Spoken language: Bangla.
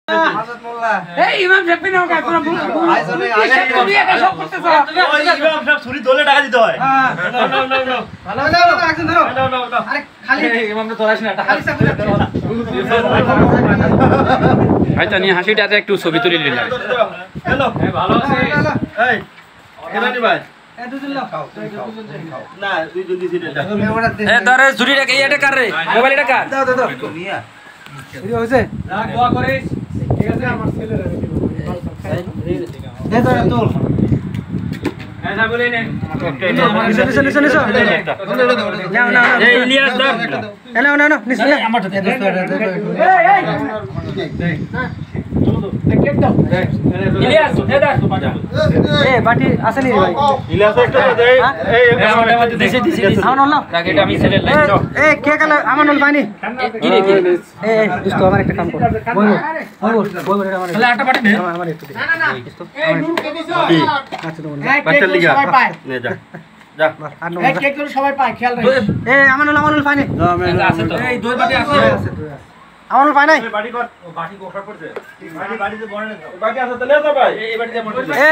হাজরত মোল্লা এই ইমাম সাহেব না ওকে তোরা আইজনে তুমি এটা সব করতেছ ওই ইমাম সাহেব ছুরি দলে টাকা দিতে হয় নাও ভালো দাও একজন ধরো আরে খালি ইমামটা ধরাস না খালি সাকুরে আচ্ছা নিয়ে হাসিটাতে একটু ছবি তুলে নিলাম হ্যালো ভালো আছে এই কেনানি ভাই এ দুজন লাও খাও না তুই জলদি সিটে এ ধরে ঝুড়িটা এইটা কার রে মোবাইল এটা কার দাও দাও দাও মিয়া এই হইছে না দোয়া করিস ঠিক আছে আমার ছেলের দে তো তোল এই না বলে নে নিছো নাও নাও এই ইলিয়াস ধর নাও নাও নাও নিছো আমার তো ইলিয়াস এ ধর এ বাটি আছে নি ভাই ইলিয়াস একটা দে এই আমার দিছি দিছি আমার নাও রাগেটা আমি ছেড়ে লাইন দাও এ কে কালে আমার নাল পানি কি রে কি এ দোস্ত আমার একটা কাম কর বই আমার তাহলে আটা পাটি নে আমার একটু দে এই নূর কে দিছো আচ্ছা তো বাচ্চা লিগা নে যা যা আর নো এই কেক গুলো সবাই পায় খেয়াল রাখিস এ আমার নাল পানি আছে তো এই দুই বাটি আছে আমার নাল পানি নাই বাড়ি কর বাড়ি গোখা করছে বাড়িতে বনে বাড়ি আছে তো লে তো ভাই এই বাড়িতে মনে এ